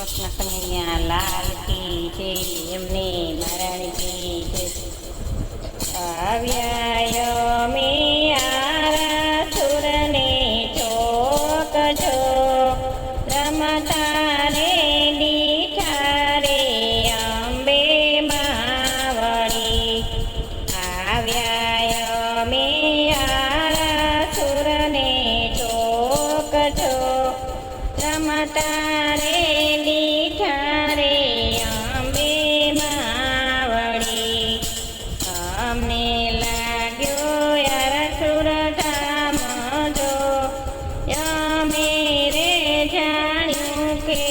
કૃષ્ણ કનૈયા લાલ કી જય, એમને મહારાણી કી જય. આવ્યા મે આરા સુરને ચોકજો, રમતા રે દીઠા રે અંબે માવડી. આવ્યા મે આરા સુરને ચોકજો, રમતા રે દીઠા રે અંબે માવડી. અમને લાગ્યો યાર સુરધામ જો, અમે રે જાણ્યું કે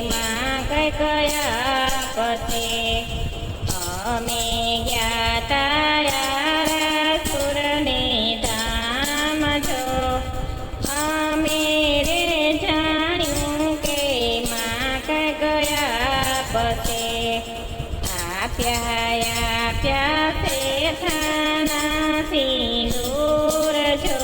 માં કઈ કયા પતે. અમે ગયા તા યાર સુરને ધામ જો, અમે રે જાણ્યું કે માં કઈ ગયા પતે. આપ્યા છે થાના સિંદૂર જો,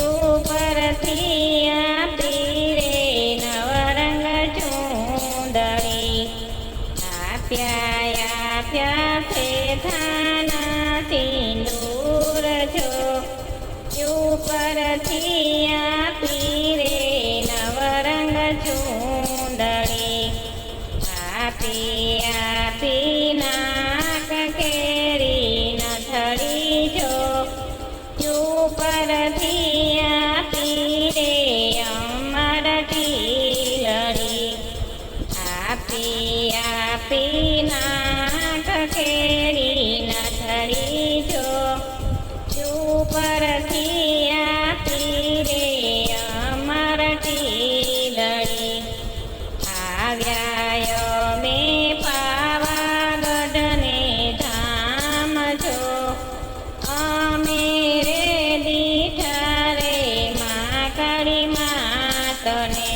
ઉપરથી આપી રે નવરંગ ચૂંદડી. આપ્યા છે થાના સિંદૂર જો, ઉપરથી આપી રે નવરંગ ચૂંદડી. આપી નાક કેરી નથડી જો, ઉપરથી આપી રે અમર ટીલડી. આપી નાક કેરી નથડી જો, ઉપરથી આપી રે અમર ટીલડી. આવ્યા મે પાવાગઢને ધામ જો, અમે રે દીઠા રે મા કાળી માતને.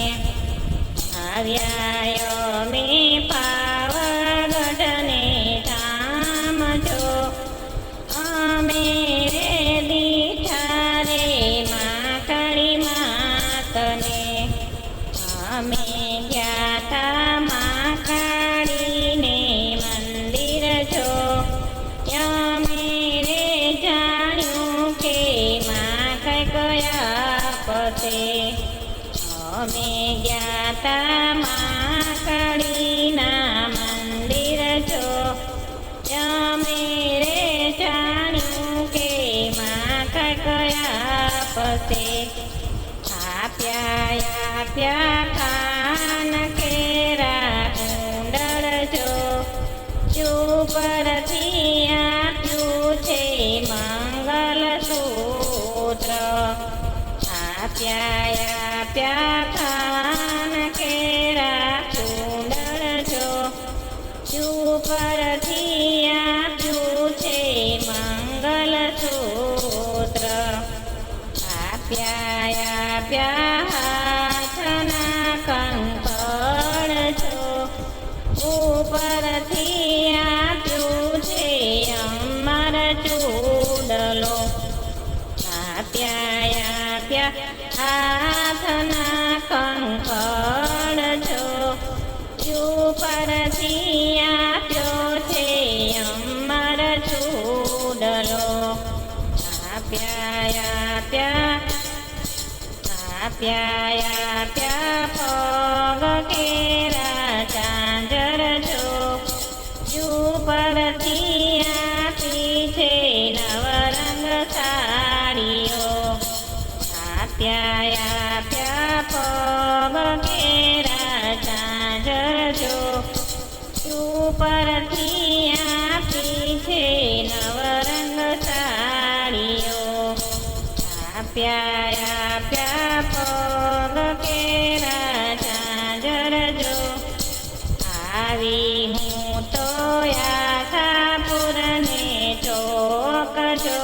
આવ્યા મે પાવાગઢને ધામ જો, અમે રે દીઠા રે મા કાળી માતને. અમે ગયા તા મા કાળીને મંદિર જો, અમે રે જાણ્યું કે માં કઈ કયા પતે. અમે ગયા તા મા કાળીના મંદિર જો, અમે રે જાણ્યું કે માં કઈ કયા પતે. આપ્યા કાન કેરા કુંડળ જો, ઉપરથી આપ્યું છે મંગલ સૂત્ર. આપ્યા કાન કેરા કુંડળ જો, ઉપરથી આપ્યું છે મંગલ સૂત્ર. આપ્યા હાથના કંકણ જો, ઉપરથી આપ્યું છે અમર ચૂડલો. આપ્યા હાથના કંકણ જો, ઉપરથી આપ્યો છે અમર ચૂડલો. આપ્યા પગ કેરા ચાંદર જો, ઉપરથી આપી છે નવરંગ સાડીઓ. આપ્યા પગ કેરા ચાંદર જો, ઉપરથી આપી છે નવરંગ સાડીઓ. આપ્યા પગ કેરા ચાંદર જો, આવી હું તો આશાપુરને ચોક જો,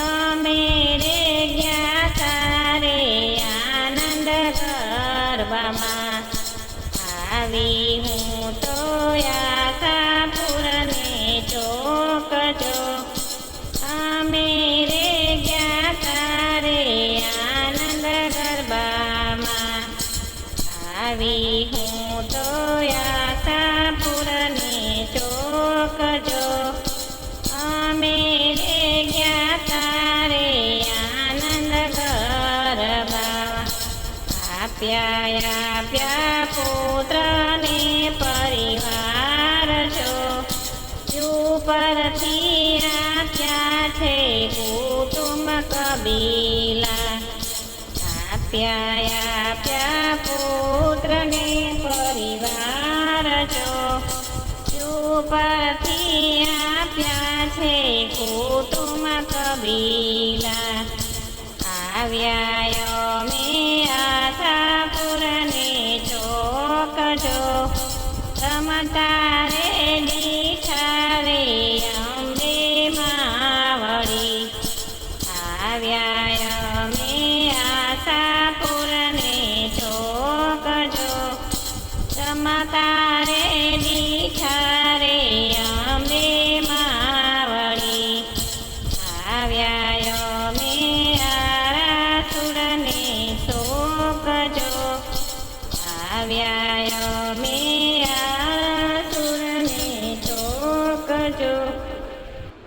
અમે રે ગયા તારે આનંદ ગરબામાં. આવી હું તો આશાપુરને ચોક જો, અમે રે ગયા તારે આનંદ ગરબામાં. આવી હું તો આશાપુરને ચોકજો અમે રે ગયા તારે આનંદ ગરબા આપ્યા પુત્રને પરિવાર જો ઉપરથી આપ્યા છે કુટુંબ કબીલા આપ્યા પુત્રને પરિવાર જો ઉપરથી આપ્યા છે કુટુંબ કબીલા આવ્યા અમે આશાપુરને ચોકજો રમતા રે દીઠા રે અંબે માવડી આવ્યા અમે આશાપુરને ચોકજો રમતા રે દીઠા રે અંબે માવડી આવ્યા અમે આરાસુરને ચોકજો આવ્યા અમે